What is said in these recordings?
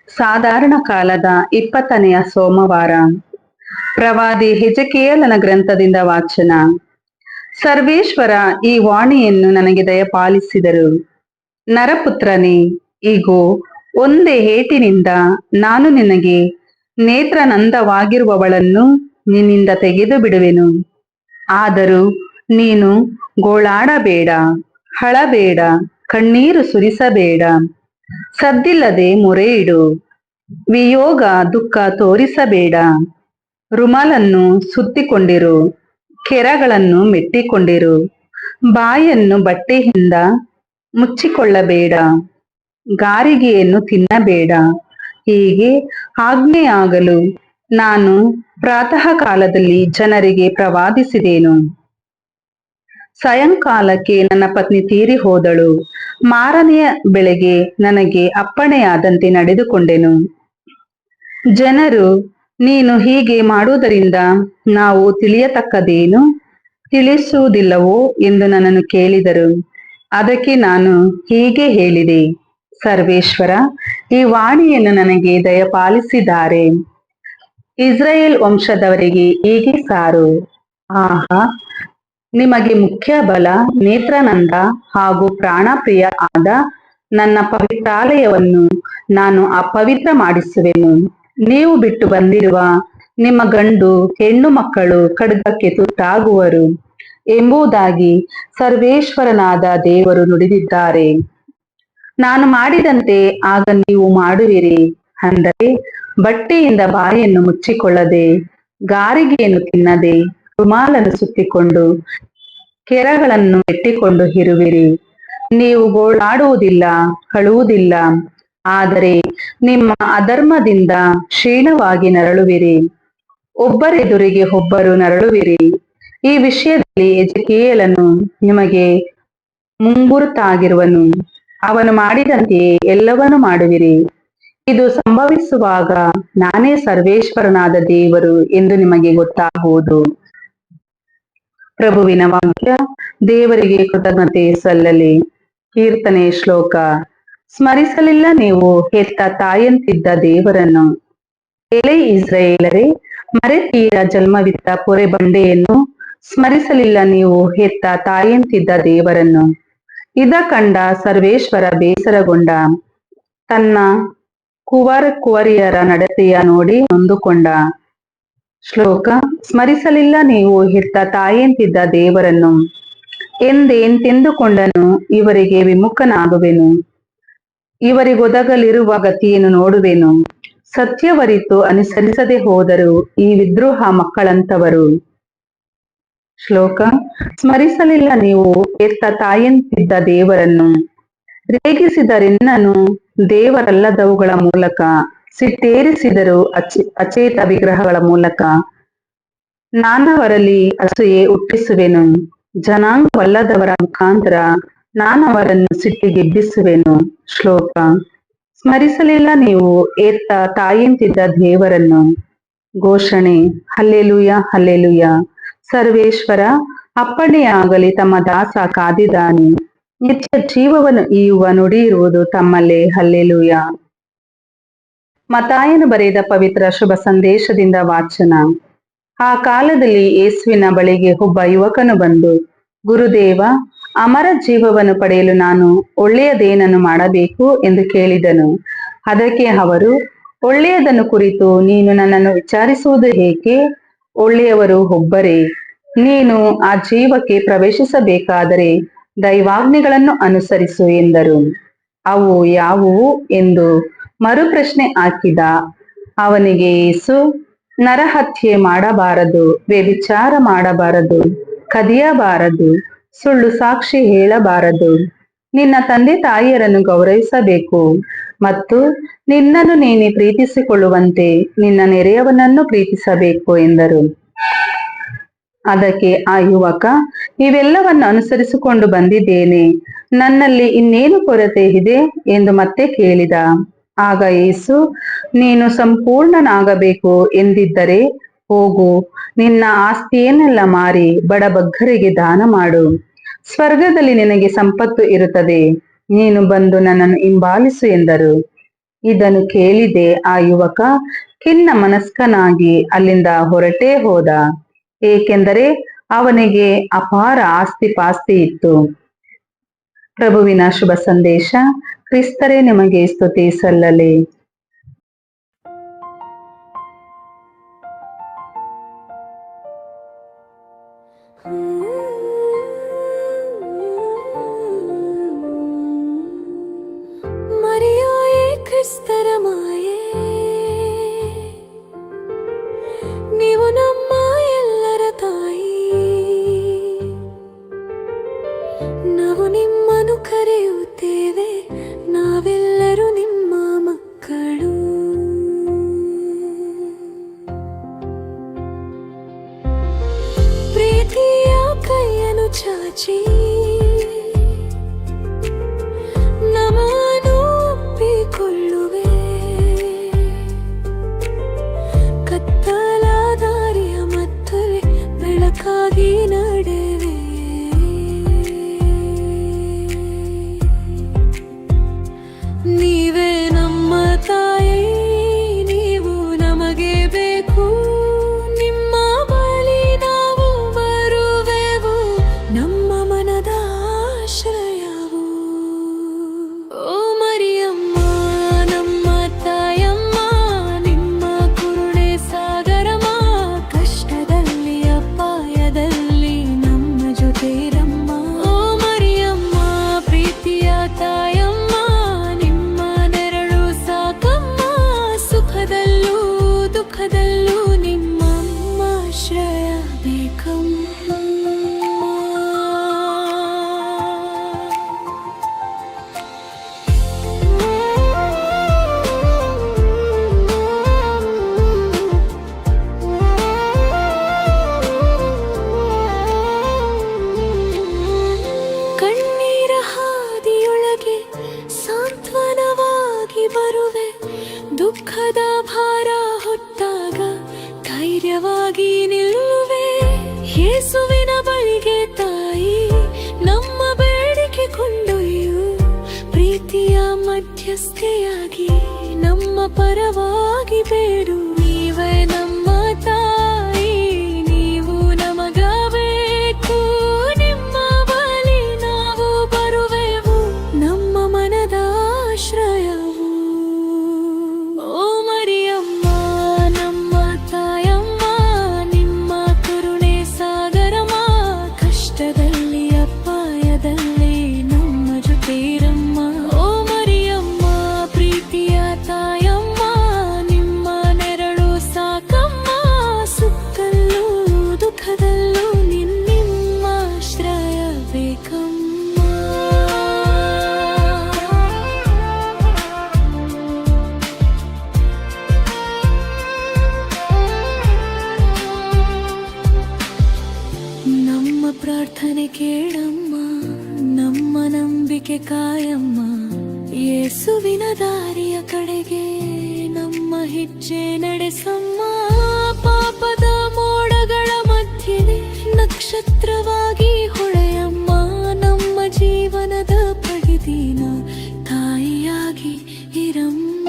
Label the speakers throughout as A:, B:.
A: ಸಾಧಾರಣ ಕಾಲದ 20ನೆಯ ಸೋಮವಾರ. ಪ್ರವಾದಿ ಹೆಜಕೀಯೇಲನ ಗ್ರಂಥದಿಂದ ವಾಚನ. ಸರ್ವೇಶ್ವರ ಈ ವಾಣಿಯನ್ನು ನನಗೆ ದಯಪಾಲಿಸಿದರು. ನರಪುತ್ರನೇ, ಇಗೋ, ಒಂದೇ ಏಟಿನಿಂದ ನಾನು ನಿನಗೆ ನೇತ್ರನಂದವಾಗಿರುವವಳನ್ನು ನಿನ್ನಿಂದ ತೆಗೆದು ಬಿಡುವೆನು. ಆದರೂ ನೀನು ಗೋಳಾಡಬೇಡ, ಅಳಬೇಡ, ಕಣ್ಣೀರು ಸುರಿಸಬೇಡ, ಸದ್ದಿಲ್ಲದೆ ಮೊರೆಯಿಡು, ವಿಯೋಗ ದುಃಖ ತೋರಿಸಬೇಡ. ರುಮಾಲನ್ನು ಸುತ್ತಿಕೊಂಡಿರು, ಕೆರಗಳನ್ನು ಮೆಟ್ಟಿಕೊಂಡಿರು, ಬಾಯನ್ನು ಬಟ್ಟೆಯಿಂದ ಮುಚ್ಚಿಕೊಳ್ಳಬೇಡ, ಗಾರಿಗೆಯನ್ನು ತಿನ್ನಬೇಡ. ಹೀಗೆ ಆಜ್ಞೆಯಾಗಲು ನಾನು ಪ್ರಾತಃ ಕಾಲದಲ್ಲಿ ಜನರಿಗೆ ಪ್ರವಾದಿಸಿದೆನು. ಸಾಯಂಕಾಲಕ್ಕೆ ನನ್ನ ಪತ್ನಿ ತೀರಿ ಹೋದಳು. ಮಾರನೆಯ ಬೆಳಗ್ಗೆ ನನಗೆ ಅಪ್ಪಣೆಯಾದಂತೆ ನಡೆದುಕೊಂಡೆನು. ಜನರು, ನೀನು ಹೀಗೆ ಮಾಡುವುದರಿಂದ ನಾವು ತಿಳಿಯತಕ್ಕದೇನು, ತಿಳಿಸುವುದಿಲ್ಲವೋ ಎಂದು ನನ್ನನ್ನು ಕೇಳಿದರು. ಅದಕ್ಕೆ ನಾನು ಹೀಗೆ ಹೇಳಿದೆ, ಸರ್ವೇಶ್ವರ ಈ ವಾಣಿಯನ್ನು ನನಗೆ ದಯಪಾಲಿಸಿದ್ದಾರೆ. ಇಸ್ರಾಯೇಲ್ ವಂಶದವರಿಗೆ ಹೀಗೆ ಸಾರು. ಆಹಾ, ನಿಮಗೆ ಮುಖ್ಯ ಬಲ, ನೇತ್ರಾನಂದ ಹಾಗೂ ಪ್ರಾಣಪ್ರಿಯ ಆದ ನನ್ನ ಪವಿತ್ರಾಲಯವನ್ನು ನಾನು ಅಪವಿತ್ರ ಮಾಡಿಸುವೆನು. ನೀವು ಬಿಟ್ಟು ಬಂದಿರುವ ನಿಮ್ಮ ಗಂಡು ಹೆಣ್ಣು ಮಕ್ಕಳು ಖಡ್ಗಕ್ಕೆ ತುತ್ತಾಗುವರು ಎಂಬುದಾಗಿ ಸರ್ವೇಶ್ವರನಾದ ದೇವರು ನುಡಿದಿದ್ದಾರೆ. ನಾನು ಮಾಡಿದಂತೆ ಆಗ ನೀವು ಮಾಡುವಿರಿ. ಅಂದರೆ ಬಟ್ಟೆಯಿಂದ ಬಾಯನ್ನು ಮುಚ್ಚಿಕೊಳ್ಳದೆ, ಗಾರಿಗೆಯನ್ನು ತಿನ್ನದೆ, ರುಮಾಲನ್ನು ಸುತ್ತಿಕೊಂಡು, ಕೆರಗಳನ್ನು ಮೆಟ್ಟಿಕೊಂಡು ಇರುವಿರಿ. ನೀವು ಗೋಳಾಡುವುದಿಲ್ಲ, ಅಳುವುದಿಲ್ಲ, ಆದರೆ ನಿಮ್ಮ ಅಧರ್ಮದಿಂದ ಕ್ಷೀಣವಾಗಿ ನರಳುವಿರಿ. ಒಬ್ಬರೆದುರಿಗೆ ಒಬ್ಬರು ನರಳುವಿರಿ. ಈ ವಿಷಯದಲ್ಲಿ ಹೆಜಕೀಯೇಲನು ನಿಮಗೆ ಮುಂಗುರುತಾಗಿರುವನು. ಅವನು ಮಾಡಿದಂತೆಯೇ ಎಲ್ಲವನ್ನೂ ಮಾಡುವಿರಿ. ಇದು ಸಂಭವಿಸುವಾಗ ನಾನೇ ಸರ್ವೇಶ್ವರನಾದ ದೇವರು ಎಂದು ನಿಮಗೆ ಗೊತ್ತಾಗುವುದು. ಪ್ರಭುವಿನ ವಾಕ್ಯ. ದೇವರಿಗೆ ಕೃತಜ್ಞತೆ ಸಲ್ಲಲಿ. ಕೀರ್ತನೆ. ಶ್ಲೋಕ. ಸ್ಮರಿಸಲಿಲ್ಲ ನೀವು ಹೆತ್ತ ತಾಯಂತಿದ್ದ ದೇವರನ್ನು. ಎಲೈ ಇಸ್ರಾಯೇಲರೇ, ಮರೆತೀರ ಜನ್ಮವಿತ್ತ ಪೊರೆ ಬಂಡೆಯನ್ನು. ಸ್ಮರಿಸಲಿಲ್ಲ ನೀವು ಹೆತ್ತ ತಾಯಂತಿದ್ದ ದೇವರನ್ನು. ಇದ ಕಂಡ ಸರ್ವೇಶ್ವರ ಬೇಸರಗೊಂಡ. ತನ್ನ ಕುವರಿಯರ ನಡತೆಯ ನೋಡಿ ನೊಂದುಕೊಂಡ. ಶ್ಲೋಕ. ಸ್ಮರಿಸಲಿಲ್ಲ ನೀವು ಹೆತ್ತ ತಾಯಂತಿದ್ದ ದೇವರನ್ನು ಎಂದೆಂದುಕೊಂಡನು. ಇವರಿಗೆ ವಿಮುಖನಾಗುವೆನು, ಇವರಿಗೊದಗಲಿರುವ ಗತಿಯನ್ನು ನೋಡುವೆನು. ಸತ್ಯವರಿತು ಅನುಸರಿಸದೆ ಹೋದರು ಈ ವಿದ್ರೋಹ ಮಕ್ಕಳಂತವರು. ಶ್ಲೋಕ. ಸ್ಮರಿಸಲಿಲ್ಲ ನೀವು ಹೆತ್ತ ತಾಯಂತಿದ್ದ ದೇವರನ್ನು. ರೇಗಿಸಿದರೆನ್ನನು ದೇವರಲ್ಲದವುಗಳ ಮೂಲಕ, ಸಿಟ್ಟೇರಿಸಿದರು ಅಚೇತ ವಿಗ್ರಹಗಳ ಮೂಲಕ. ನಾನವರಲ್ಲಿ ಅಸೂಯೆ ಹುಟ್ಟಿಸುವೆನು. ಜನಾಂಗವಲ್ಲದವರ ಮುಖಾಂತರ ನಾನವರನ್ನು ಸಿಟ್ಟಿಗೆಬ್ಬಿಸುವೆನು. ಶ್ಲೋಕ. ಸ್ಮರಿಸಲಿಲ್ಲ ನೀವು ಹೆತ್ತ ತಾಯಂತಿದ್ದ ದೇವರನ್ನು. ಘೋಷಣೆ. Hallelujah, hallelujah. ಸರ್ವೇಶ್ವರ ಅಪ್ಪಣೆಯಾಗಲಿ, ತಮ್ಮ ದಾಸ ಕಾದಿದ್ದಾನೆ. ನಿತ್ಯ ಜೀವವನ್ನು ಈಯುವ ನುಡಿ ಇರುವುದು ತಮ್ಮಲ್ಲೇ. ಹಲ್ಲೆಲೂಯ. ಮತ್ತಾಯನು ಬರೆದ ಪವಿತ್ರ ಶುಭ ಸಂದೇಶದಿಂದ ವಾಚನ. ಆ ಕಾಲದಲ್ಲಿ ಯೇಸುವಿನ ಬಳಿಗೆ ಒಬ್ಬ ಯುವಕನು ಬಂದು, ಗುರುದೇವ, ಅಮರ ಜೀವವನ್ನು ಪಡೆಯಲು ನಾನು ಒಳ್ಳೆಯದೇನನ್ನು ಮಾಡಬೇಕು ಎಂದು ಕೇಳಿದನು. ಅದಕ್ಕೆ ಅವರು, ಒಳ್ಳೆಯದನ್ನು ಕುರಿತು ನೀನು ನನ್ನನ್ನು ವಿಚಾರಿಸುವುದು ಏಕೆ? ಒಳ್ಳೆಯವರು ಒಬ್ಬರೇ. ನೀನು ಆ ಜೀವಕ್ಕೆ ಪ್ರವೇಶಿಸಬೇಕಾದರೆ ದೈವಾಜ್ಞೆಗಳನ್ನು ಅನುಸರಿಸು ಎಂದರು. ಅವು ಯಾವುವು ಎಂದು ಮರುಪ್ರಶ್ನೆ ಹಾಕಿದ. ಅವನಿಗೆ ಯೇಸು, ನರಹತ್ಯೆ ಮಾಡಬಾರದು, ವ್ಯಭಿಚಾರ ಮಾಡಬಾರದು, ಕದಿಯಬಾರದು, ಸುಳ್ಳು ಸಾಕ್ಷಿ ಹೇಳಬಾರದು, ನಿನ್ನ ತಂದೆ ತಾಯಿಯರನ್ನು ಗೌರವಿಸಬೇಕು ಮತ್ತು ನಿನ್ನನ್ನು ನೀನೇ ಪ್ರೀತಿಸಿಕೊಳ್ಳುವಂತೆ ನಿನ್ನ ನೆರೆಯವನನ್ನು ಪ್ರೀತಿಸಬೇಕು ಎಂದರು. ಅದಕ್ಕೆ ಆ ಯುವಕ, ಇವೆಲ್ಲವನ್ನು ಅನುಸರಿಸಿಕೊಂಡು ಬಂದಿದ್ದೇನೆ, ನನ್ನಲ್ಲಿ ಇನ್ನೇನು ಕೊರತೆ ಇದೆ ಎಂದು ಮತ್ತೆ ಕೇಳಿದ. ಆಗ ಯೇಸು, ನೀನು ಸಂಪೂರ್ಣನಾಗಬೇಕು ಎಂದಿದ್ದರೆ ಹೋಗು, ನಿನ್ನ ಆಸ್ತಿಯನ್ನೆಲ್ಲ ಮಾರಿ ಬಡಬಗ್ಗರಿಗೆ ದಾನ ಮಾಡು, ಸ್ವರ್ಗದಲ್ಲಿ ನಿನಗೆ ಸಂಪತ್ತು ಇರುತ್ತದೆ. ನೀನು ಬಂದು ನನ್ನನ್ನು ಹಿಂಬಾಲಿಸು ಎಂದರು. ಇದನ್ನು ಕೇಳಿದೆ ಆ ಯುವಕ ಖಿನ್ನ ಮನಸ್ಕನಾಗಿ ಅಲ್ಲಿಂದ ಹೊರಟೇ ಹೋದ. ಏಕೆಂದರೆ ಅವನಿಗೆ ಅಪಾರ ಆಸ್ತಿ ಪಾಸ್ತಿ ಇತ್ತು. ಪ್ರಭುವಿನ ಶುಭ ಸಂದೇಶ. ಕ್ರಿಸ್ತರೇ ನಿಮಗೆ ಸ್ತುತಿ ಸಲ್ಲಲಿ.
B: ಮರಿಯಾಯೇ ಕ್ರಿಸ್ತರ ಮಾಯೆ, ನೀವು ನಮ್ಮ ಎಲ್ಲರ ತಾಯಿ. ನಾವು ನಿಮ್ಮನ್ನು ಕರೆಯುತ್ತೇವೆ, ನಾವೆಲ್ಲರೂ ನಿಮ್ಮ ಮಕ್ಕಳು. ಪ್ರೀತಿಯ ಕೈಯನ್ನು ಚಾಚಿ ನಮ್ಮನ್ನು ಒಪ್ಪಿಕೊಳ್ಳುವೆ. ಕತ್ತಲ ದಾರಿಯ ಮಧ್ಯೆ ಬೆಳಕಾಗಿ ನಡೆವೆ. ನೀವೇ ನಮ್ಮ ತಾಯಿ, ನೀವು ನಮಗೆ ಬೇಕು. ನಿಮ್ಮ ಬಳಿ ನಾವು ಬರುವೆವು, ನಮ್ಮ ಮನದ ಆಶ್ರಯವು. ಓ ಮರಿಯಮ್ಮ ನಮ್ಮ ತಾಯಮ್ಮ, ನಿಮ್ಮ ಕರುಣೆ ಸಾಗರಮ್ಮ. ಕಷ್ಟದಲ್ಲಿ ಅಪಾಯದಲ್ಲಿ ನಮ್ಮ ಜೊತೆ ಇರಮ್ಮ. ಓ ಮರಿಯಮ್ಮ ಪ್ರೀತಿಯ ತಾಯಮ್ಮ, ನಿಮ್ಮ ನೆರಳು ಸಾಕಮ್ಮ. ಸುಖದಲ್ಲೂ ದುಃಖದಲ್ಲೂ ನಿಮ್ಮ ಆಶ್ರಯ ಬೇಕಮ್ಮ. ಕಣ್ಣೀರ ಹಾದಿಯೊಳಗೆ ಸಾಂತ್ವನವಾಗಿ ಬರುವೆ. ದುಃಖದ ಭಾರ ಹೊತ್ತಾಗ ಧೈರ್ಯವಾಗಿ ನಿಲ್ಲುವೆ. ಯೇಸುವಿನ ಬಳಿಗೆ ತಾಯಿ ನಮ್ಮ ಬೇಡಿಕೆ ಕೊಂಡೊಯ್ಯು. ಪ್ರೀತಿಯ ಮಧ್ಯಸ್ಥೆಯಾಗಿ ನಮ್ಮ ಪರವಾಗಿ ಬೇಡು. ನೀವೇ ನಮ್ಮ ತಾಯಿ, ನೀವು ನಮಗಬೇಕು. ನಿಮ್ಮ ಬಳಿ ನಾವು ಬರುವೆವು, ನಮ್ಮ ಮನದ ಆಶ್ರಯವು. ಓ ಮರಿಯಮ್ಮ ನಮ್ಮ ತಾಯಮ್ಮ, ನಿಮ್ಮ ಕರುಣೆ ಸಾಗರಮ್ಮ. ಕಷ್ಟದಲ್ಲಿ ಅಪಾಯದಲ್ಲಿ ನಮ್ಮ ಜೊತೆ ಇರಮ್ಮ. ಓ ಮರಿಯಮ್ಮ ಪ್ರೀತಿಯ ತಾಯಮ್ಮ, ನಿಮ್ಮ ನೆರಳು ಸಾಕಮ್ಮ. ಸುಖದಲ್ಲೂ ದುಃಖದಲ್ಲೂ ನಿಮ್ಮ ಆಶ್ರಯ ಬೇಕಮ್ಮ. ನಮ್ಮ ಪ್ರಾರ್ಥನೆ ಕೇಳಮ್ಮ, ನಮ್ಮ ನಂಬಿಕೆ ಕಾಯಮ್ಮ. ಯೇಸುವಿನ ದಾರಿಯ ಕಡೆಗೆ ನಮ್ಮ ಹೆಜ್ಜೆ ನಡೆಸಮ್ಮ. ಪಾಪದ ಮೋಡಗಳ ಮಧ್ಯೆ ನಕ್ಷತ್ರವಾಗಿ ಹೊಳೆಯಮ್ಮ. ನಮ್ಮ ಜೀವನದ ಪ್ರತಿದಿನ ತಾಯಿಯಾಗಿ ಇರಮ್ಮ.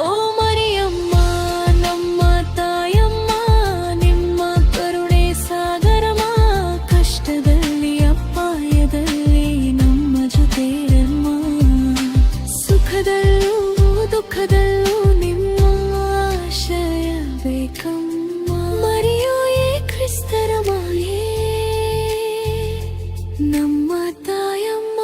B: ಓ ಮರಿಯಮ್ಮ ನಮ್ಮ ತಾಯಮ್ಮ, ನಿಮ್ಮ ಕರುಣೆ ಸಾಗರಮ್ಮ. ಕಷ್ಟದಲ್ಲಿ ಅಪಾಯದಲ್ಲಿ ನಮ್ಮ ಜೊತೆ ಇರಮ್ಮ. ಸುಖದಲ್ಲೂ ದುಃಖದಲ್ಲೂ ನಿಮ್ಮ ಆಶ್ರಯ ಬೇಕಮ್ಮ. ಮರಿಯಾಯೇ ಕ್ರಿಸ್ತರ ಮಾಯೆ, ನಮ್ಮ ತಾಯಮ್ಮ.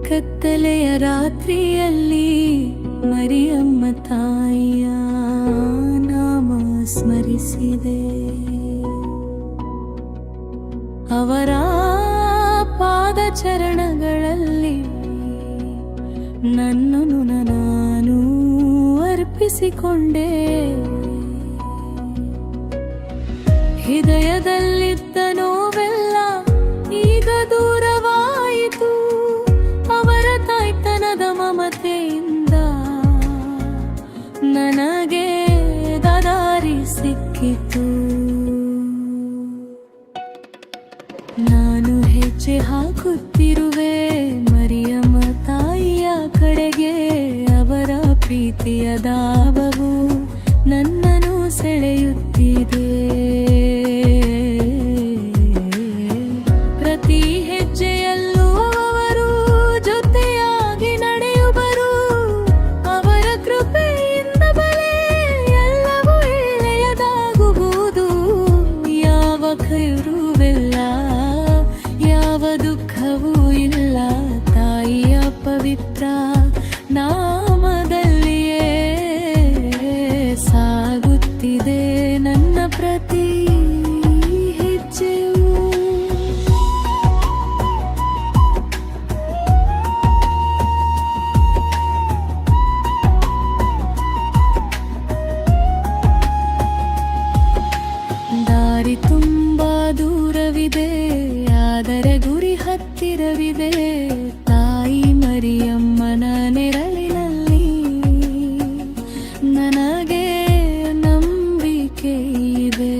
B: ಕತ್ತಲೆಯ ರಾತ್ರಿಯಲ್ಲಿ ಮರಿಯಮ್ಮ ತಾಯಿಯ ನಾಮ ಸ್ಮರಿಸಿದೆ. ಅವರ ಪಾದಚರಣಗಳಲ್ಲಿ ನನ್ನನ್ನು ನಾನು ಅರ್ಪಿಸಿಕೊಂಡೆ. ಸಾಗಿತು. ನಾನು ಹೆಜ್ಜೆ ಹಾಕುತ್ತಿರುವೆ ಮರಿಯಮ್ಮ ತಾಯಿಯ ಕಡೆಗೆ. ಅವರ ಪ್ರೀತಿಯ ದಾವವು ನನ್ನನ್ನು ಸೆಳೆಯುತ್ತಿದೆ. ಪ್ರತಿ ಹೆಜ್ಜೆಯಲ್ಲೂ ಅವರು ಜೊತೆಯಾಗಿ ನಡೆಯುವರು. ಅವರ ಕೃಪೆಯಿಂದ ಬಲೆ ಎಲ್ಲವೂ ಒಳ್ಳೆಯದಾಗುವುದು. ಯಾವ ಕೈರುವಿಲ್ಲ, ಯಾವ ದುಃಖವೂ ಇಲ್ಲ. ತಾಯಿಯ ಪವಿತ್ರ ನಾಮದಲ್ಲಿಯೇ ಸಾಗುತ್ತಿದೆ ನನ್ನ ಪ್ರತಿ ಹೆಜ್ಜೆಯು. ದಾರಿ ತುಂಬಾ ದೂರವಿದೆ, ಆದರೆ ಗುರಿ ಹತ್ತಿರವಿದೆ. ತಾಯಿ ಮರಿಯಮ್ಮನ ನೆರಳಿನಲ್ಲಿ ನನಗೆ ನಂಬಿಕೆ ಇದೆ.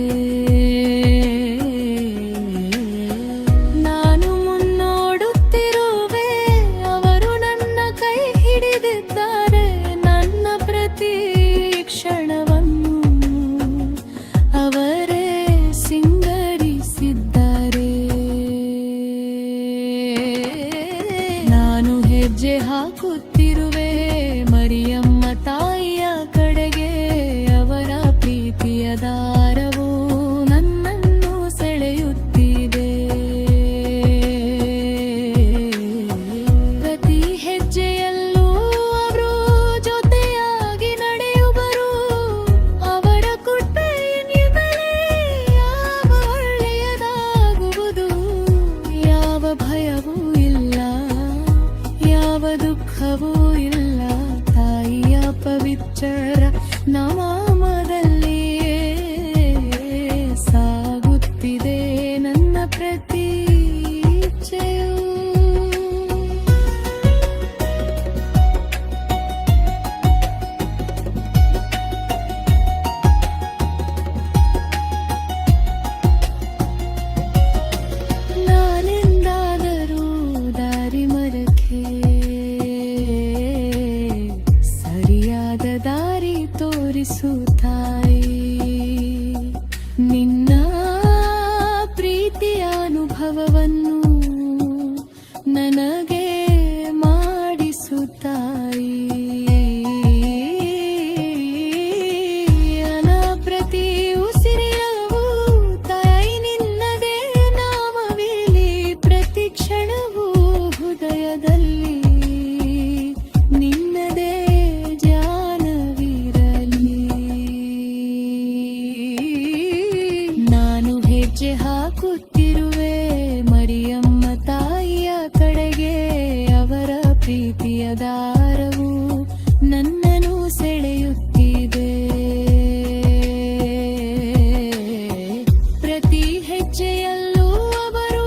B: ನಾನು ಮುನ್ನೋಡುತ್ತಿರುವೆ, ಅವರು ನನ್ನ ಕೈ ಹಿಡಿದಿದ್ದಾರೆ. ನನ್ನ ಪ್ರತಿ ಕ್ಷಣವನ್ನು ಅವರೇ ಸಿಂಗರಿಸಿದ್ದಾರೆ. ನಾನು ಹೆಜ್ಜೆ ಹಾಕುತ್ತಿರುವೆ ಮರಿಯಮ್ಮ ತಾಯಿಯ ಕಡೆಗೆ. ಅವರ ಪ್ರೀತಿಯ ದಾರವು ನನ್ನನ್ನು ಸೆಳೆಯುತ್ತಿದೆ. ಪ್ರತಿ ಹೆಜ್ಜೆಯಲ್ಲೂ ಅವರು ಜೊತೆಯಾಗಿ ನಡೆಯುವರು. ಅವರ ಕೃಪೆಯ ಬೆಲೆ ಯಾವ ಒಳ್ಳೆಯದಾಗುವುದು. ಯಾವ ಭಯವೂ ಇಲ್ಲ, ಯಾವ ದುಃಖವೂ ಇಲ್ಲ. ತಾಯಿಯ ಪವಿತ್ರ ನಾಮದಲ್ಲಿಯೇ ಸಾಗುತ್ತಿದೆ ನನ್ನ ಪ್ರತಿ ಹೆಜ್ಜೆಯು. ನಾನೆಂದಾದರೂ ದಾರಿ ಮರಕೆ ಸರಿಯಾದ ದಾರಿ ತೋರಿಸು ತಾಯಿ. ನಿನ್ನ ಪ್ರೀತಿಯ ಅನುಭವವನ್ನು ನನಗೆ ಮಾಡಿಸು ತಾಯಿ. ನನ್ನ ಪ್ರತಿ ಉಸಿರಿನವು ತಾಯಿ ನಿನ್ನದೇ ನಾಮವಿರಲಿ. ಪ್ರತಿ ಕ್ಷಣವೂ ಹೃದಯದಲ್ಲಿ ನಿನ್ನದೇ ಧ್ಯಾನವಿರಲಿ. ನಾನು ಹೆಜ್ಜೆ ಹಾಕುತ್ತಿರುವೆ ಮರಿಯಮ್ಮ ತಾಯಿಯ ಕಡೆಗೆ. ಅವರ ಪ್ರೀತಿಯ ದಾರವು ನನ್ನನ್ನು ಸೆಳೆಯುತ್ತಿದೆ. ಪ್ರತಿ ಹೆಜ್ಜೆಯಲ್ಲೂ ಅವರು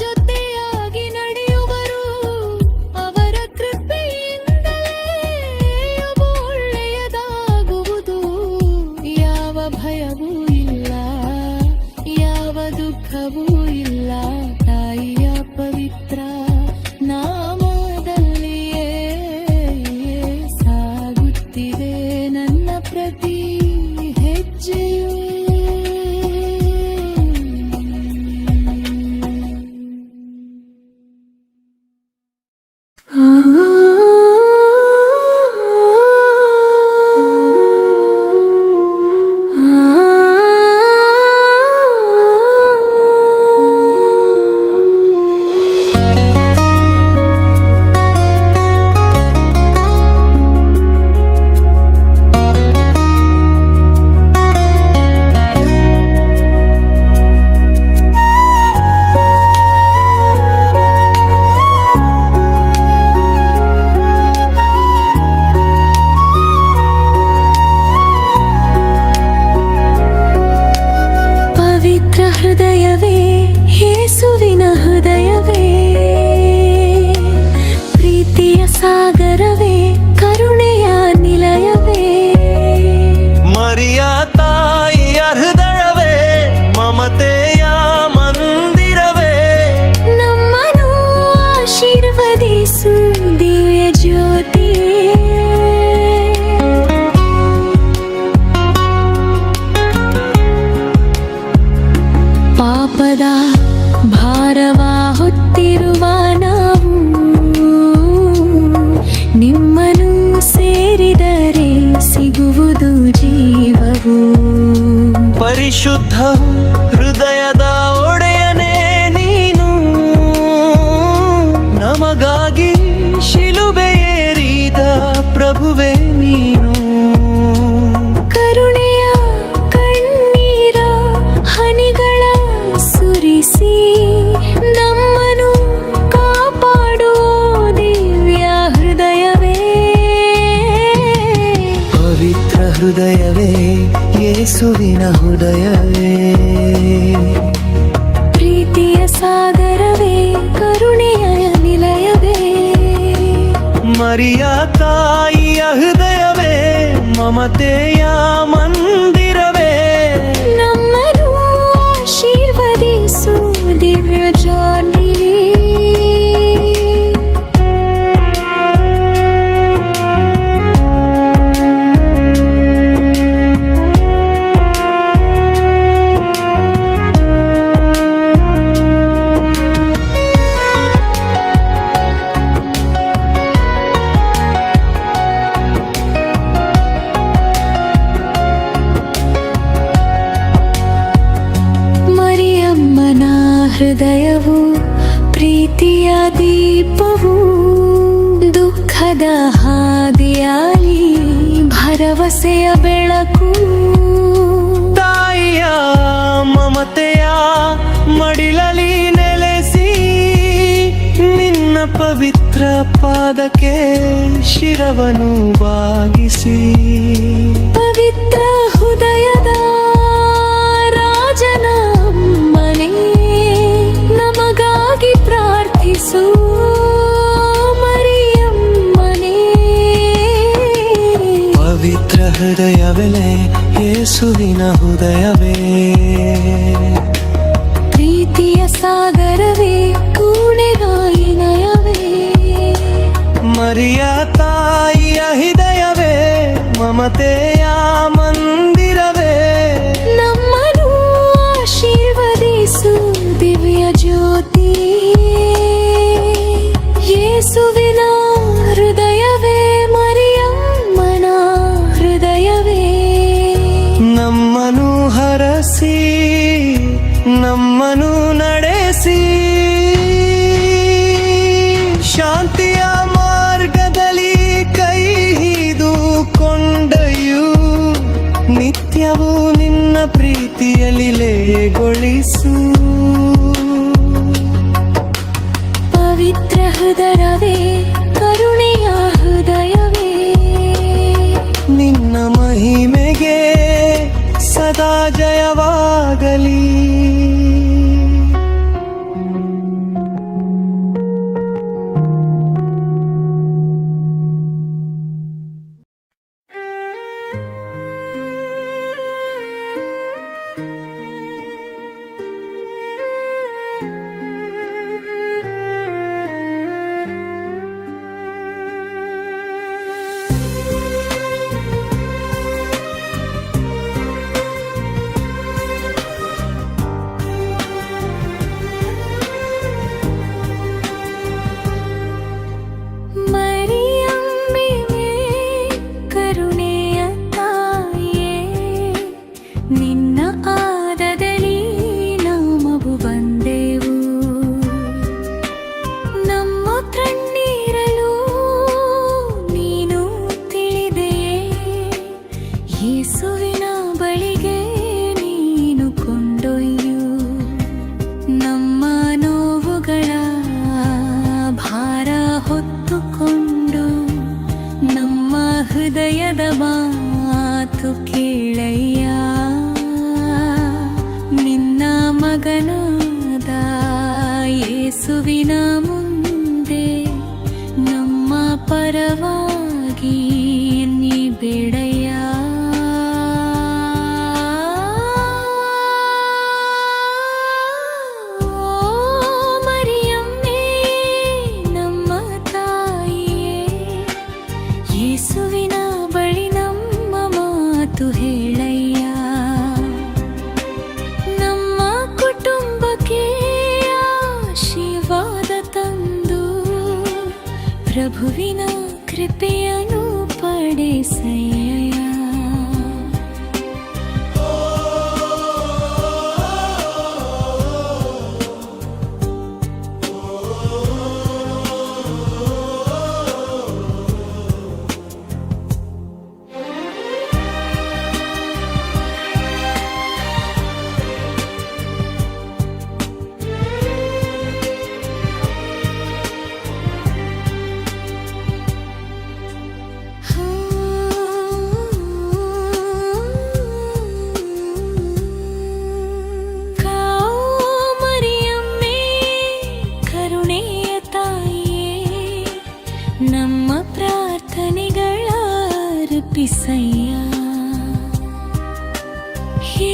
B: ಜೊತೆಯಾಗಿ ನಡೆಯುವರು. ಅವರ ಕೃಪೆಯಿಂದಲೇ ಒಳ್ಳೆಯದಾಗುವುದು. ಯಾವ ಭಯವೂ ಇಲ್ಲ, ಯಾವ ದುಃಖವೂ ಇಲ್ಲ. ತಾಯಿಯ ಪವಿತ್ರ ನಾಮದಲ್ಲಿಯೇ ಸಾಗುತ್ತಿದೆ ನನ್ನ ಪ್ರತಿ ಹೆಜ್ಜೆಯು. ಹೃದಯವೇ ಯೇಸುವಿನ ಹೃದಯವೇ, ಪ್ರೀತಿಯ ಸಾಗರವೇ, ಕರುಣೆಯ ನಿಲಯವೇ,
C: ಮರಿಯ ತಾಯಿಯ
B: ಸದಾ ಭಾರವ ಹೊತ್ತಿರುವ ನಾವು ನಿಮ್ಮನ್ನು ಸೇರಿದರೆ ಸಿಗುವುದು ಜೀವವು.
C: ಪರಿಶುದ್ಧ ಹೃದಯದ ಒಡೆಯನೇ ನೀನು, ನಮಗಾಗಿ ಶಿಲುಬೆಯೇರಿದ ಪ್ರಭುವೇ ನೀನು.
B: ಕರುಣೆಯ ಕಣ್ಣೀರ ಹನಿಗಳ ಸುರಿಸಿ ನಮ್ಮನ್ನು ಕಾಪಾಡುವ ದಿವ್ಯ ಹೃದಯವೇ.
C: ಪವಿತ್ರ ಹೃದಯವೇ, ಯೇಸುವಿನ ಹೃದಯವೇ.
B: ಪ್ರೀತಿಯ ಸಾಗರವೇ, ಕರುಣೆಯ ನಿಲಯವೇ.
C: ಮರಿಯ ತಾಯಿಯ ಹೃದಯವೇ, ಮಮತೆಯ ಮಂದಿರವೇ.
B: ನಮ್ಮನ್ನು ಆಶೀರ್ವದಿಸು ದಿವ್ಯ ಜಾನಿಯೇ. ಮರಿಯಮ್ಮನ ಹೃದಯವು ಪ್ರೀತಿಯ ದೀಪವು, ದುಃಖದ ಹಾದಿಯಾಗಿ ಭರವಸೆಯ ಬೆಳಕು.
C: ತಾಯಿಯ ಮಮತೆಯ ಮಡಿಲಲ್ಲಿ ನೆಲೆಸಿ ನಿನ್ನ ಪವಿತ್ರ ಪಾದಕ್ಕೆ ಶಿರವನ್ನು ಬಾಗಿಸಿ.
B: ಪವಿತ್ರ ಹೃದಯದ ರಾಜನ ಮನೆ, ನಮಗಾಗಿ ಪ್ರಾರ್ಥಿಸು ಮರಿಯಮ್ಮನೇ.
C: ಪವಿತ್ರ ಹೃದಯವೇ, ಯೇಸುವಿನ ಹೃದಯವೇ.
B: ಪ್ರೀತಿಯ ಸಾಗರವೇ, ಕೂಣೆಗಾಯಿನಯವೇ.
C: ಮರಿಯ ತಾಯಿಯ ಹೃದಯವೇ, ಮಮತೆಯ ಮಂದಿರವೇ.
B: ನಮ್ಮನ್ನು ಆಶೀರ್ವದಿಸು ದಿವ್ಯ ಜ್ಯೋತಿ. ಯೇಸುವಿನ ಹೃದಯವೇ, ಮರಿಯಮ್ಮನ ಹೃದಯವೇ.
C: ನಮ್ಮನು ಹರಸಿ ನಮ್ಮನು ನಡೆಸಿ ಶಾಂತಿಯ ಮಾರ್ಗದಲ್ಲಿ ಕೈ ಹಿಡಿದು ಕೊಂಡೊಯ್ಯು. ನಿತ್ಯವೂ ನಿನ್ನ ಪ್ರೀತಿಯಲ್ಲಿ ಲಯಗೊಳಿಸು.
B: ಪವಿತ್ರ ಹೃದಯವೇ, ಕರುಣೆಯ ಹೃದಯವೇ.
C: ನಿನ್ನ ಮಹಿಮೆಗೆ ಸದಾ ಜಯವಾಗಲಿ.
B: ಹೃದಯದ ಮಾತು ಕೇಳಯ್ಯ.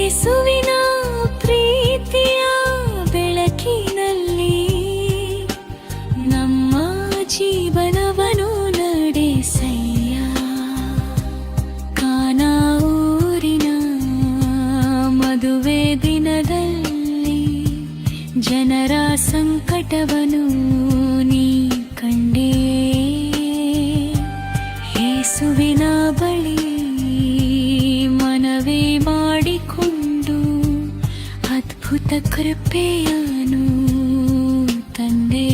B: ಯೇಸುವಿನ ಪ್ರೀತಿಯ ಬೆಳಕಿನಲ್ಲಿ ನಮ್ಮ ಜೀವನವನ್ನು ನಡೆಸಯ್ಯ. ಕಾನಾ ಊರಿನ ಮದುವೆ ದಿನದಲ್ಲಿ ಜನರ ಸಂಕಟವನ್ನು ನೀ ಕಂಡೇ. ಯೇಸುವಿನ ಬಳಿ ಮನವಿ ಮಾಡಿಕೊಂಡು ಅದ್ಭುತ ಕೃಪೆಯನ್ನು ತಂದೆ.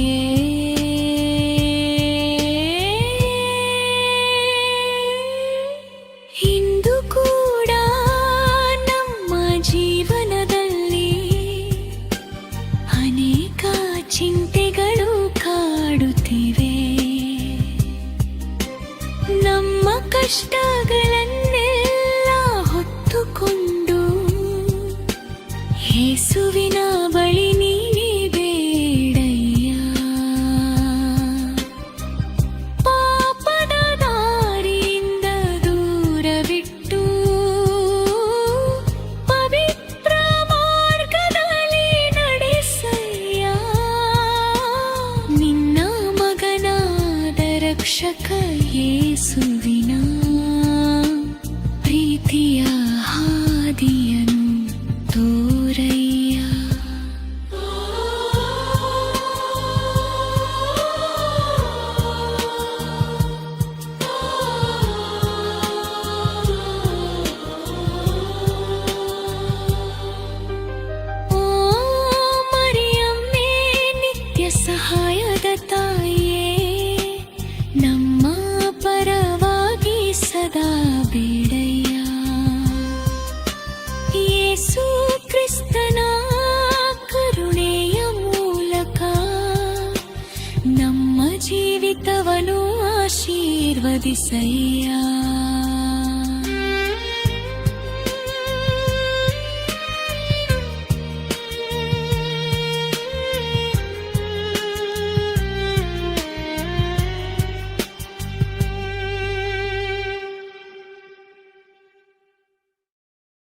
B: ಇಂದು ಕೂಡ ನಮ್ಮ ಜೀವನದಲ್ಲಿ ಅನೇಕ ಚಿಂತೆಗಳು ಕಾಡುತ್ತಿವೆ. ನಮ್ಮ ಕಷ್ಟಗಳನ್ನೆಲ್ಲ ಹೊತ್ತುಕೊಂಡು ಯೇಸುವಿನ ಬಳಿ ನೀನೇ ಬೇಡಯ್ಯ. ಪಾಪದ ದಾರಿಯಿಂದ ದೂರವಿಟ್ಟು ಪವಿತ್ರ ಮಾರ್ಗದಲ್ಲಿ ನಡೆಸಯ್ಯ. ನಿನ್ನ ಮಗನಾದ ರಕ್ಷಕ ಯೇಸುವಿನ ಪ್ರೀತಿಯ ಹಾದಿಯನ್ನು ತೋರಯ್ಯ. ಓ ಮರಿಯಮ್ಮೇ, ನಿತ್ಯ ಸಹಾಯದ ತಾಯಿಯೇ, ನಮ್ಮ ಪರವಾಗಿ ಸದಾ ಬೇಡಯ್ಯ. ಯೇಸು ಕ್ರಿಸ್ತನ ಕರುಣೆಯ ಮೂಲಕ ನಮ್ಮ ಜೀವಿತವನ್ನು ಆಶೀರ್ವದಿಸಯ್ಯ.